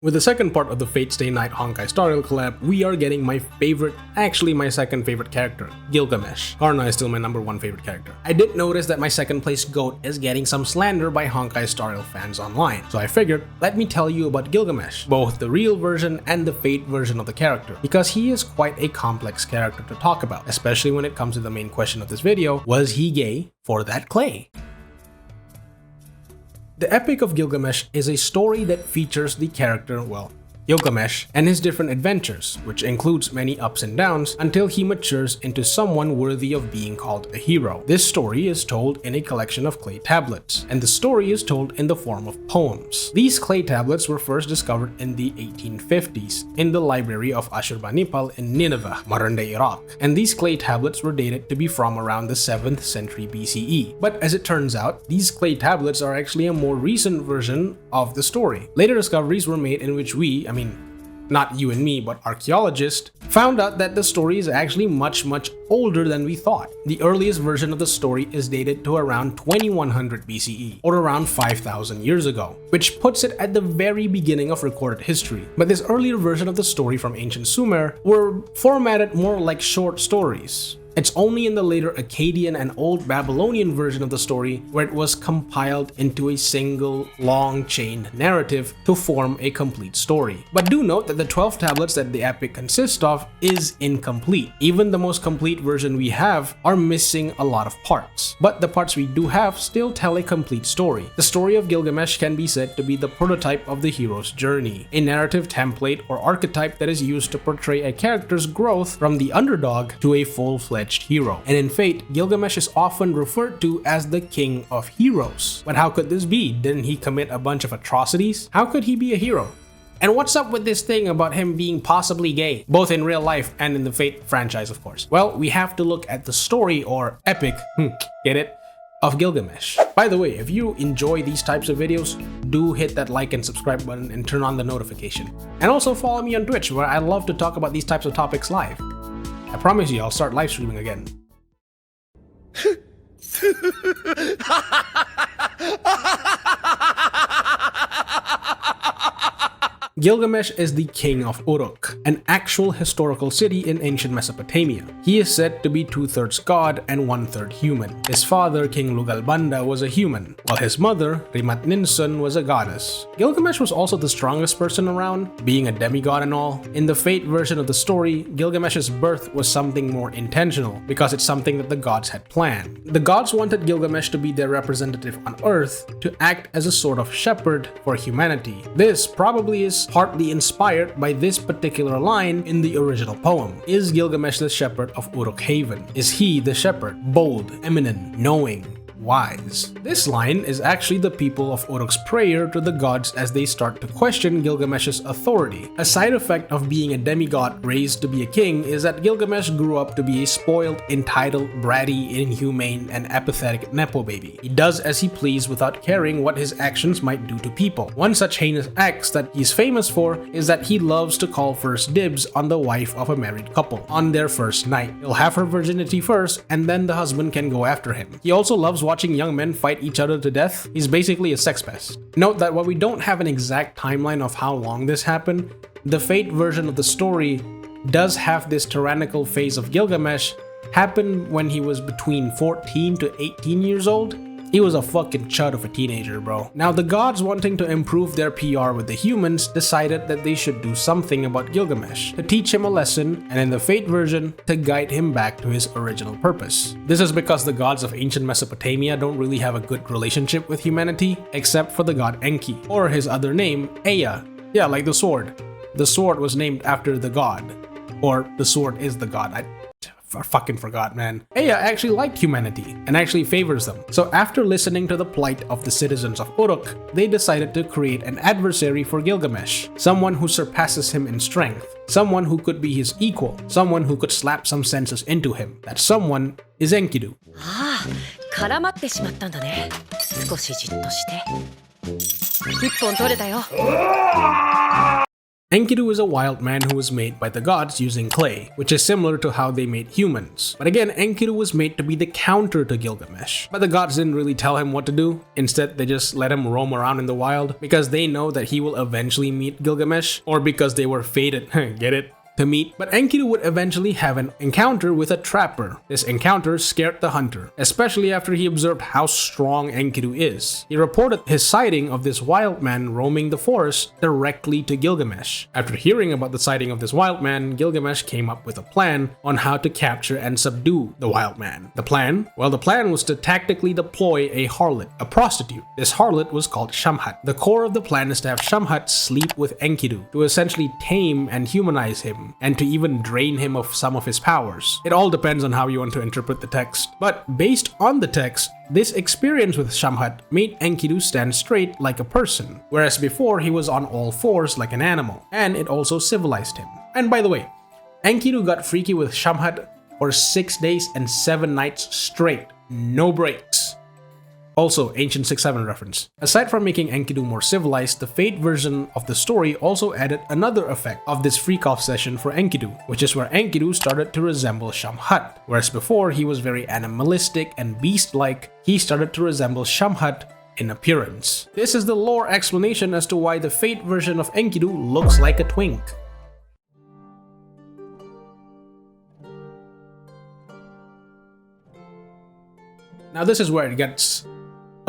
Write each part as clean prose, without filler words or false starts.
With the second part of the Fate Stay Night Honkai Star Rail collab, we are getting my favorite, actually my second favorite character, Gilgamesh. Karna is still my #1 favorite character. I did notice that my second place GOAT is getting some slander by Honkai Star Rail fans online, so I figured, let me tell you about Gilgamesh, both the real version and the Fate version of the character, because he is quite a complex character to talk about, especially when it comes to the main question of this video, was he gay for that clay? The Epic of Gilgamesh is a story that features the character, well, Gilgamesh, and his different adventures, which includes many ups and downs until he matures into someone worthy of being called a hero. This story is told in a collection of clay tablets, and the story is told in the form of poems. These clay tablets were first discovered in the 1850s in the library of Ashurbanipal in Nineveh, modern-day Iraq, and these clay tablets were dated to be from around the 7th century BCE. But as it turns out, these clay tablets are actually a more recent version of the story. Later discoveries were made in which not you and me, but archaeologists, found out that the story is actually much older than we thought. The earliest version of the story is dated to around 2100 BCE, or around 5,000 years ago, which puts it at the very beginning of recorded history. But this earlier version of the story from ancient Sumer were formatted more like short stories. It's only in the later Akkadian and Old Babylonian version of the story where it was compiled into a single long chain narrative to form a complete story. But do note that the 12 tablets that the epic consists of is incomplete. Even the most complete version we have are missing a lot of parts. But the parts we do have still tell a complete story. The story of Gilgamesh can be said to be the prototype of the hero's journey, a narrative template or archetype that is used to portray a character's growth from the underdog to a full-fledged hero. And in Fate, Gilgamesh is often referred to as the king of heroes. But how could this be? Didn't he commit a bunch of atrocities? How could he be a hero? And what's up with this thing about him being possibly gay, both in real life and in the Fate franchise, of course? Well, we have to look at the story or epic, get it, of Gilgamesh. By the way, if you enjoy these types of videos, do hit that like and subscribe button and turn on the notification. And also follow me on Twitch, where I love to talk about these types of topics live. I promise you, I'll start live streaming again. Gilgamesh is the king of Uruk, an actual historical city in ancient Mesopotamia. He is said to be 2/3 god and 1/3 human. His father, King Lugalbanda, was a human, while his mother, Rimat Ninsun, was a goddess. Gilgamesh was also the strongest person around, being a demigod and all. In the Fate version of the story, Gilgamesh's birth was something more intentional, because it's something that the gods had planned. The gods wanted Gilgamesh to be their representative on Earth, to act as a sort of shepherd for humanity. This probably is partly inspired by this particular line in the original poem. Is Gilgamesh the shepherd of Uruk Haven? Is he the shepherd, bold, eminent, knowing, wise? This line is actually the people of Uruk's prayer to the gods as they start to question Gilgamesh's authority. A side effect of being a demigod raised to be a king is that Gilgamesh grew up to be a spoiled, entitled, bratty, inhumane, and apathetic nepo baby. He does as he pleases without caring what his actions might do to people. One such heinous act that he's famous for is that he loves to call first dibs on the wife of a married couple on their first night. He'll have her virginity first, and then the husband can go after him. He also loves watching young men fight each other to death. He's basically a sex pest. Note that while we don't have an exact timeline of how long this happened, the Fate version of the story does have this tyrannical phase of Gilgamesh happen when he was between 14 to 18 years old. He was a fucking chud of a teenager, bro. Now, the gods, wanting to improve their PR with the humans, decided that they should do something about Gilgamesh, to teach him a lesson, and in the Fate version, to guide him back to his original purpose. This is because the gods of ancient Mesopotamia don't really have a good relationship with humanity, except for the god Enki, or his other name, Ea. Yeah, like the sword. The sword was named after the god. Or the sword is the god. I fucking forgot, man. Ea actually liked humanity and actually favors them. So after listening to the plight of the citizens of Uruk, they decided to create an adversary for Gilgamesh, someone who surpasses him in strength, someone who could be his equal, someone who could slap some senses into him. That someone is Enkidu. 絡まってしまったんだね。少しじっとして。一本取れたよ。Enkidu is a wild man who was made by the gods using clay, which is similar to how they made humans. But again, Enkidu was made to be the counter to Gilgamesh. But the gods didn't really tell him what to do. Instead, they just let him roam around in the wild because they know that he will eventually meet Gilgamesh, or because they were fated, get it? To meet, but Enkidu would eventually have an encounter with a trapper. This encounter scared the hunter, especially after he observed how strong Enkidu is. He reported his sighting of this wild man roaming the forest directly to Gilgamesh. After hearing about the sighting of this wild man, Gilgamesh came up with a plan on how to capture and subdue the wild man. The plan? Well, the plan was to tactically deploy a harlot, a prostitute. This harlot was called Shamhat. The core of the plan is to have Shamhat sleep with Enkidu to essentially tame and humanize him, and to even drain him of some of his powers. It all depends on how you want to interpret the text. But based on the text, this experience with Shamhat made Enkidu stand straight like a person, whereas before he was on all fours like an animal, and it also civilized him. And by the way, Enkidu got freaky with Shamhat for 6 days and 7 nights straight, no breaks. Also, ancient 6-7 reference. Aside from making Enkidu more civilized, the Fate version of the story also added another effect of this freak-off session for Enkidu, which is where Enkidu started to resemble Shamhat. Whereas before he was very animalistic and beast-like, he started to resemble Shamhat in appearance. This is the lore explanation as to why the Fate version of Enkidu looks like a twink. Now this is where it gets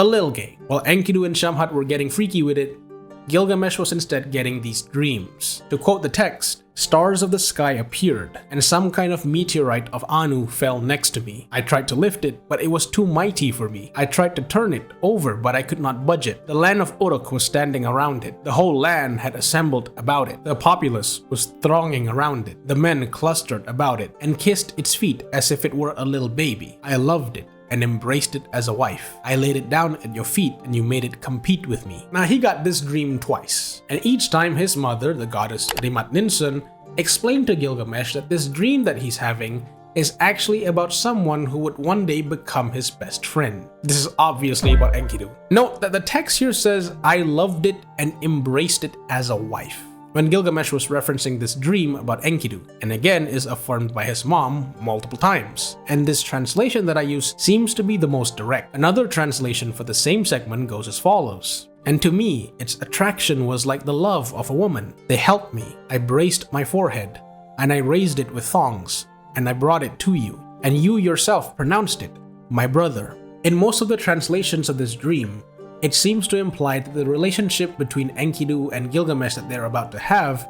a little gay. While Enkidu and Shamhat were getting freaky with it, Gilgamesh was instead getting these dreams. To quote the text, "Stars of the sky appeared, and some kind of meteorite of Anu fell next to me. I tried to lift it, but it was too mighty for me. I tried to turn it over, but I could not budge it. The land of Uruk was standing around it. The whole land had assembled about it. The populace was thronging around it. The men clustered about it and kissed its feet as if it were a little baby. I loved it and embraced it as a wife. I laid it down at your feet and you made it compete with me." Now he got this dream twice, and each time his mother, the goddess Rimat Ninsun, explained to Gilgamesh that this dream that he's having is actually about someone who would one day become his best friend. This is obviously about Enkidu. Note that the text here says, "I loved it and embraced it as a wife," when Gilgamesh was referencing this dream about Enkidu, and again is affirmed by his mom multiple times. And this translation that I use seems to be the most direct. Another translation for the same segment goes as follows: "And to me, its attraction was like the love of a woman. They helped me. I braced my forehead, and I raised it with thongs, and I brought it to you, and you yourself pronounced it, my brother." In most of the translations of this dream, it seems to imply that the relationship between Enkidu and Gilgamesh that they're about to have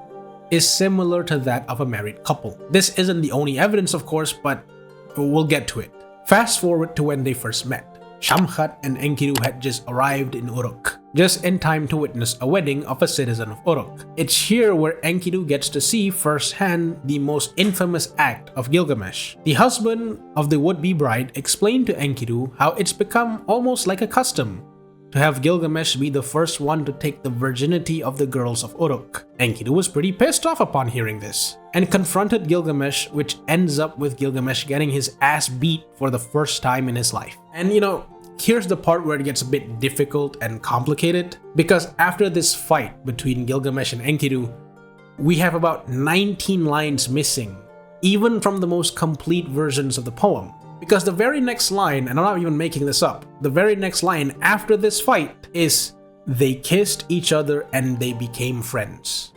is similar to that of a married couple. This isn't the only evidence, of course, but we'll get to it. Fast forward to when they first met. Shamhat and Enkidu had just arrived in Uruk, just in time to witness a wedding of a citizen of Uruk. It's here where Enkidu gets to see firsthand the most infamous act of Gilgamesh. The husband of the would-be bride explained to Enkidu how it's become almost like a custom to have Gilgamesh be the first one to take the virginity of the girls of Uruk. Enkidu was pretty pissed off upon hearing this, and confronted Gilgamesh, which ends up with Gilgamesh getting his ass beat for the first time in his life. And here's the part where it gets a bit difficult and complicated, because after this fight between Gilgamesh and Enkidu, we have about 19 lines missing, even from the most complete versions of the poem. Because the very next line, and I'm not even making this up, the very next line after this fight is, "They kissed each other and they became friends."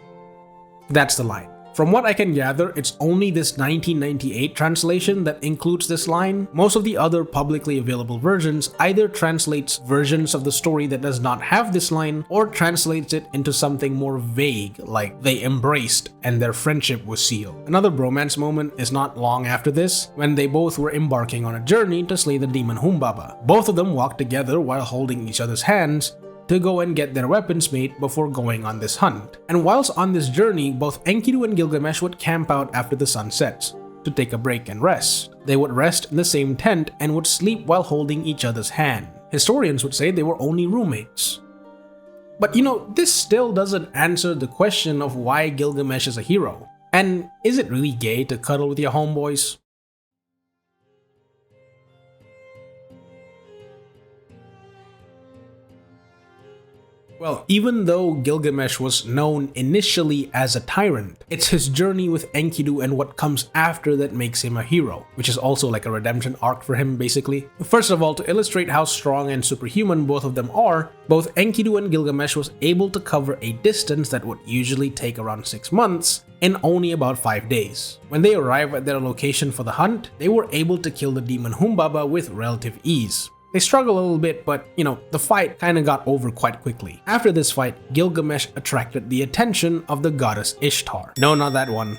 That's the line. From what I can gather, it's only this 1998 translation that includes this line. Most of the other publicly available versions either translates versions of the story that does not have this line, or translates it into something more vague, like they embraced and their friendship was sealed. Another bromance moment is not long after this, when they both were embarking on a journey to slay the demon Humbaba. Both of them walked together while holding each other's hands to go and get their weapons made before going on this hunt. And whilst on this journey, both Enkidu and Gilgamesh would camp out after the sun sets to take a break and rest. They would rest in the same tent and would sleep while holding each other's hand. Historians would say they were only roommates. But this still doesn't answer the question of why Gilgamesh is a hero. And is it really gay to cuddle with your homeboys? Well, even though Gilgamesh was known initially as a tyrant, it's his journey with Enkidu and what comes after that makes him a hero, which is also like a redemption arc for him basically. First of all, to illustrate how strong and superhuman both of them are, both Enkidu and Gilgamesh was able to cover a distance that would usually take around 6 months in only about 5 days. When they arrived at their location for the hunt, they were able to kill the demon Humbaba with relative ease. They struggled a little bit, but the fight kinda got over quite quickly. After this fight, Gilgamesh attracted the attention of the goddess Ishtar. No, not that one.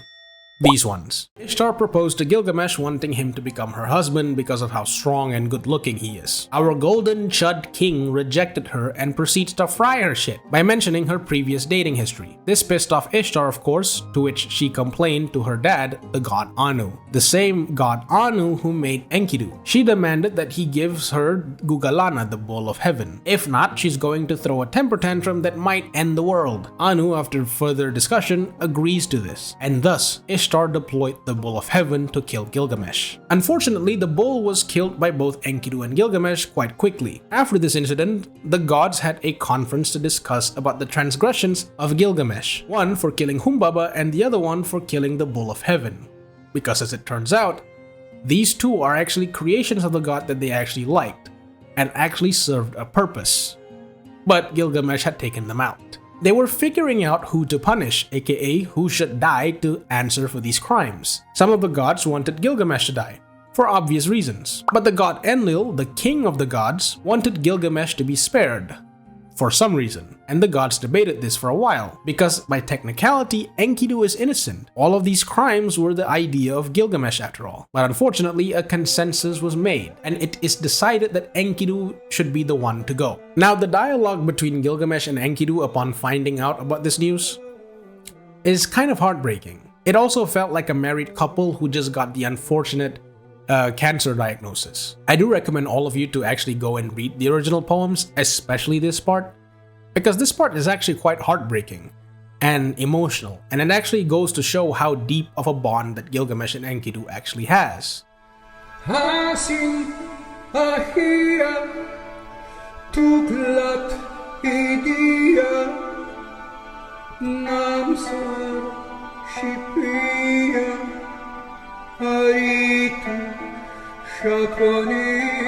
These ones. Ishtar proposed to Gilgamesh, wanting him to become her husband because of how strong and good looking he is. Our golden chud king rejected her and proceeds to fry her shit by mentioning her previous dating history. This pissed off Ishtar, of course, to which she complained to her dad, the god Anu, the same god Anu who made Enkidu. She demanded that he gives her Gugalana, the bowl of heaven. If not, she's going to throw a temper tantrum that might end the world. Anu, after further discussion, agrees to this, and thus Ishtar deployed the Bull of Heaven to kill Gilgamesh. Unfortunately, the bull was killed by both Enkidu and Gilgamesh quite quickly. After this incident, the gods had a conference to discuss about the transgressions of Gilgamesh, one for killing Humbaba and the other one for killing the Bull of Heaven. Because as it turns out, these two are actually creations of the god that they actually liked, and actually served a purpose. But Gilgamesh had taken them out. They were figuring out who to punish, aka who should die to answer for these crimes. Some of the gods wanted Gilgamesh to die, for obvious reasons. But the god Enlil, the king of the gods, wanted Gilgamesh to be spared, for some reason. And the gods debated this for a while, because by technicality, Enkidu is innocent. All of these crimes were the idea of Gilgamesh after all. But unfortunately, a consensus was made, and it is decided that Enkidu should be the one to go. Now, the dialogue between Gilgamesh and Enkidu upon finding out about this news is kind of heartbreaking. It also felt like a married couple who just got the unfortunate cancer diagnosis. I do recommend all of you to actually go and read the original poems, especially this part, because this part is actually quite heartbreaking and emotional, and it actually goes to show how deep of a bond that Gilgamesh and Enkidu actually has. Hasin ahia tuklat idia namsar shipia haritu shapaniya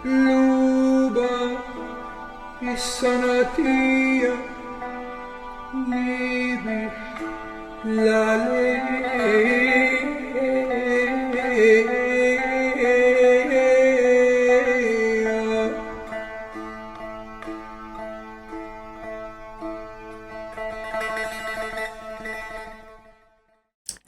luba isanatiya nibi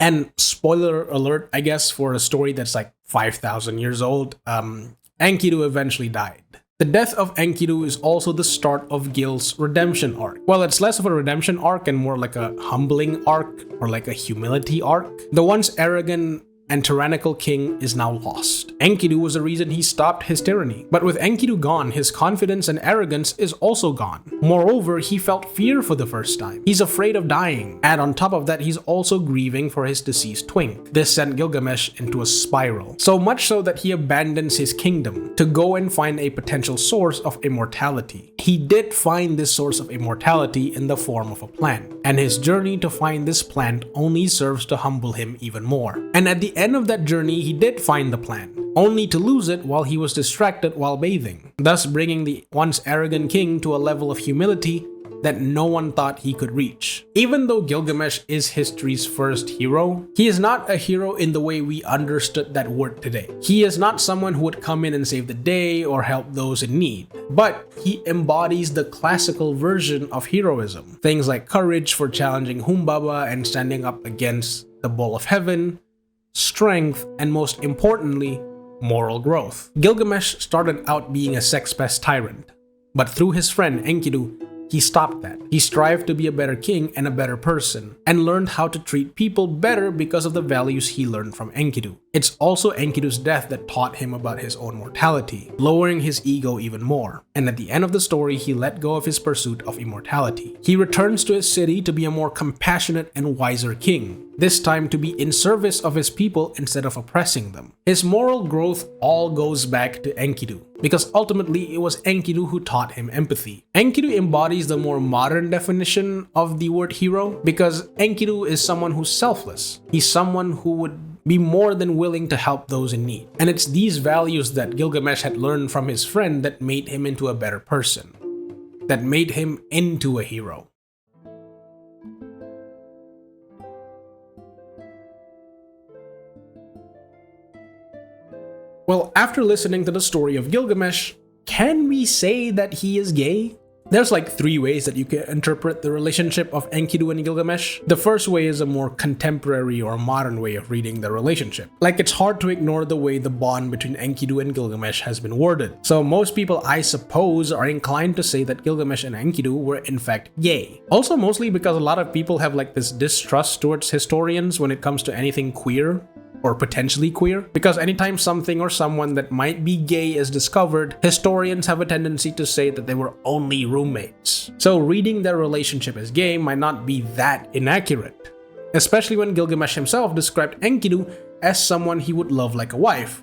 And spoiler alert, I guess, for a story that's like 5,000 years old, Enkidu eventually died. The death of Enkidu is also the start of Gil's redemption arc. Well, it's less of a redemption arc and more like a humbling arc, or like a humility arc. The once arrogant and tyrannical king is now lost. Enkidu was the reason he stopped his tyranny. But with Enkidu gone, his confidence and arrogance is also gone. Moreover, he felt fear for the first time. He's afraid of dying. And on top of that, he's also grieving for his deceased twink. This sent Gilgamesh into a spiral. So much so that he abandons his kingdom to go and find a potential source of immortality. He did find this source of immortality in the form of a plant. And his journey to find this plant only serves to humble him even more. And at the end of that journey, he did find the plant, only to lose it while he was distracted while bathing, thus bringing the once arrogant king to a level of humility that no one thought he could reach. Even though Gilgamesh is history's first hero, he is not a hero in the way we understood that word today. He is not someone who would come in and save the day or help those in need, but he embodies the classical version of heroism. Things like courage for challenging Humbaba and standing up against the Bull of Heaven, strength, and most importantly, moral growth. Gilgamesh started out being a sex-pest tyrant, but through his friend Enkidu, he stopped that. He strived to be a better king and a better person, and learned how to treat people better because of the values he learned from Enkidu. It's also Enkidu's death that taught him about his own mortality, lowering his ego even more. And at the end of the story, he let go of his pursuit of immortality. He returns to his city to be a more compassionate and wiser king, this time to be in service of his people instead of oppressing them. His moral growth all goes back to Enkidu, because ultimately it was Enkidu who taught him empathy. Enkidu embodies the more modern definition of the word hero, because Enkidu is someone who's selfless. He's someone who would be more than willing to help those in need. And it's these values that Gilgamesh had learned from his friend that made him into a better person, that made him into a hero. Well, after listening to the story of Gilgamesh, can we say that he is gay? There's like 3 ways that you can interpret the relationship of Enkidu and Gilgamesh. The first way is a more contemporary or modern way of reading the relationship. Like, it's hard to ignore the way the bond between Enkidu and Gilgamesh has been worded. So most people, I suppose, are inclined to say that Gilgamesh and Enkidu were in fact gay. Also mostly because a lot of people have like this distrust towards historians when it comes to anything queer or potentially queer, because anytime something or someone that might be gay is discovered, historians have a tendency to say that they were only roommates. So reading their relationship as gay might not be that inaccurate, especially when Gilgamesh himself described Enkidu as someone he would love like a wife,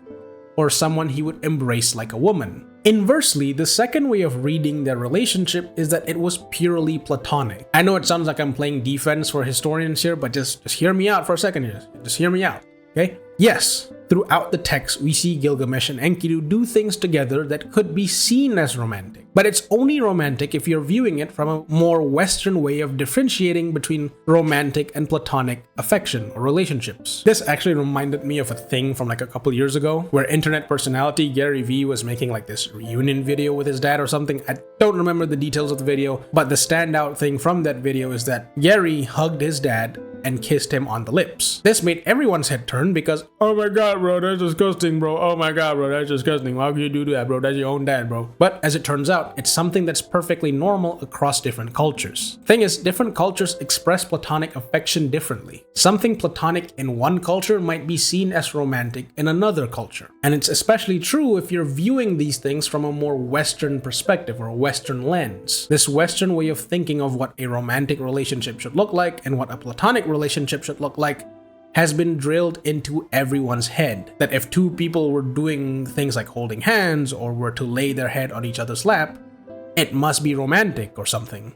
or someone he would embrace like a woman. Inversely, the second way of reading their relationship is that it was purely platonic. I know it sounds like I'm playing defense for historians here, but just hear me out for a second here. Just hear me out. Okay? Yes, throughout the text, we see Gilgamesh and Enkidu do things together that could be seen as romantic. But it's only romantic if you're viewing it from a more Western way of differentiating between romantic and platonic affection or relationships. This actually reminded me of a thing from like a couple years ago, where internet personality Gary Vee was making like this reunion video with his dad or something. I don't remember the details of the video, but the standout thing from that video is that Gary hugged his dad and kissed him on the lips. This made everyone's head turn because, oh my god bro, that's disgusting bro, oh my god bro, that's disgusting, why would you do that bro, that's your own dad bro. But as it turns out, it's something that's perfectly normal across different cultures. Thing is, different cultures express platonic affection differently. Something platonic in one culture might be seen as romantic in another culture. And it's especially true if you're viewing these things from a more Western perspective or a Western lens. This Western way of thinking of what a romantic relationship should look like and what a platonic relationship should look like has been drilled into everyone's head, that if two people were doing things like holding hands or were to lay their head on each other's lap, it must be romantic or something.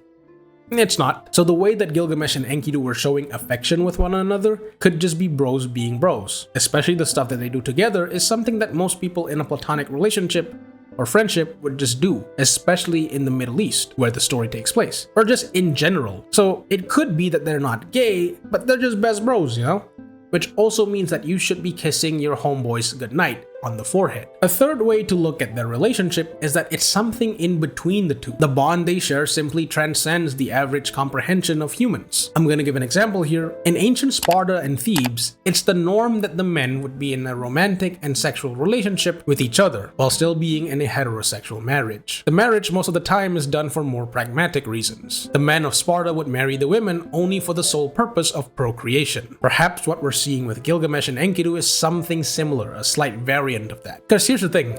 It's not. So the way that Gilgamesh and Enkidu were showing affection with one another could just be bros being bros. Especially the stuff that they do together is something that most people in a platonic relationship or friendship would just do, especially in the Middle East, where the story takes place, or just in general. So it could be that they're not gay, but they're just best bros, you know? Which also means that you should be kissing your homeboys goodnight on the forehead. A third way to look at their relationship is that it's something in between the two. The bond they share simply transcends the average comprehension of humans. I'm gonna give an example here. In ancient Sparta and Thebes, it's the norm that the men would be in a romantic and sexual relationship with each other, while still being in a heterosexual marriage. The marriage most of the time is done for more pragmatic reasons. The men of Sparta would marry the women only for the sole purpose of procreation. Perhaps what we're seeing with Gilgamesh and Enkidu is something similar, a slight variant of that. Because here's the thing,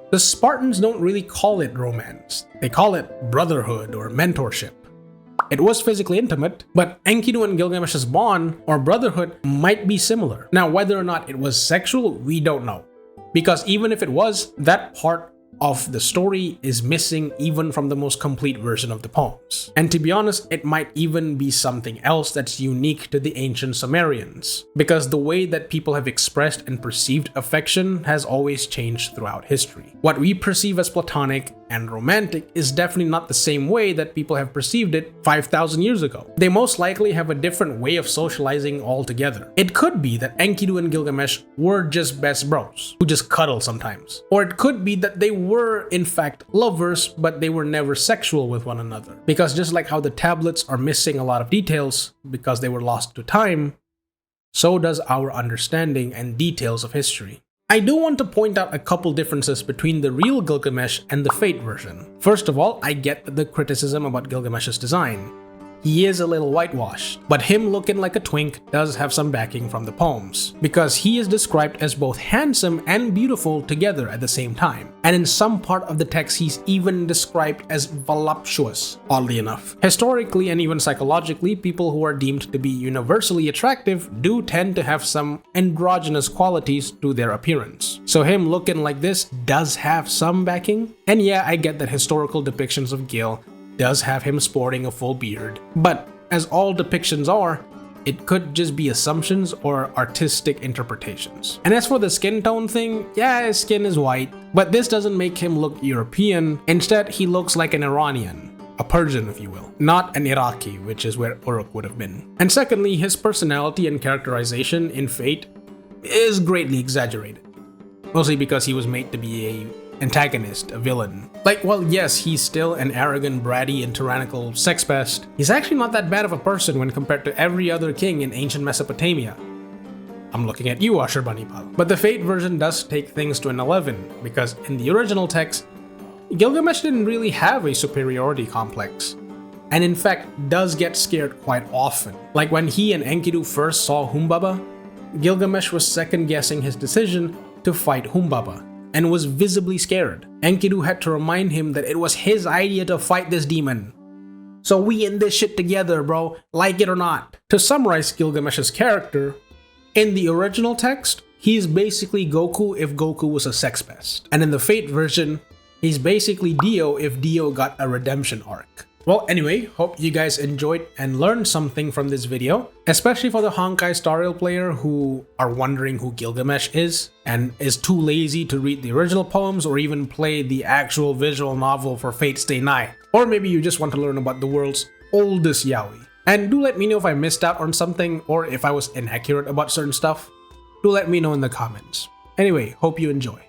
the Spartans don't really call it romance. They call it brotherhood or mentorship. It was physically intimate, but Enkidu and Gilgamesh's bond or brotherhood might be similar. Now, whether or not it was sexual, we don't know. Because even if it was, that part of the story is missing even from the most complete version of the poems. And to be honest, it might even be something else that's unique to the ancient Sumerians, because the way that people have expressed and perceived affection has always changed throughout history. What we perceive as platonic and romantic is definitely not the same way that people have perceived it 5,000 years ago. They most likely have a different way of socializing altogether. It could be that Enkidu and Gilgamesh were just best bros who just cuddle sometimes. Or it could be that they were in fact lovers, but they were never sexual with one another. Because just like how the tablets are missing a lot of details because they were lost to time, so does our understanding and details of history. I do want to point out a couple differences between the real Gilgamesh and the Fate version. First of all, I get the criticism about Gilgamesh's design. he is a little whitewashed, but him looking like a twink does have some backing from the poems, because he is described as both handsome and beautiful together at the same time. And in some part of the text he's even described as voluptuous, oddly enough. Historically and even psychologically, people who are deemed to be universally attractive do tend to have some androgynous qualities to their appearance. So him looking like this does have some backing. And yeah, I get that historical depictions of Gil does have him sporting a full beard, but as all depictions are, it could just be assumptions or artistic interpretations. And as for the skin tone thing, yeah, his skin is white, but this doesn't make him look European. Instead, he looks like an Iranian, a Persian if you will, not an Iraqi, which is where Uruk would have been. And secondly, his personality and characterization in Fate is greatly exaggerated, mostly because he was made to be a antagonist, a villain. Like, well, yes, he's still an arrogant, bratty, and tyrannical sex pest. He's actually not that bad of a person when compared to every other king in ancient Mesopotamia. I'm looking at you, Usher Bunny Pal. But the Fate version does take things to an 11, because in the original text, Gilgamesh didn't really have a superiority complex, and in fact does get scared quite often. Like when he and Enkidu first saw Humbaba, Gilgamesh was second-guessing his decision to fight Humbaba, and was visibly scared. Enkidu had to remind him that it was his idea to fight this demon. So we in this shit together, bro, like it or not. To summarize Gilgamesh's character, in the original text, he's basically Goku if Goku was a sex pest. And in the Fate version, he's basically Dio if Dio got a redemption arc. Well, anyway, hope you guys enjoyed and learned something from this video, especially for the Honkai Star Rail player who are wondering who Gilgamesh is and is too lazy to read the original poems or even play the actual visual novel for Fate Stay Nigh. Or maybe you just want to learn about the world's oldest yaoi. And do let me know if I missed out on something or if I was inaccurate about certain stuff. Do let me know in the comments. Anyway, hope you enjoy.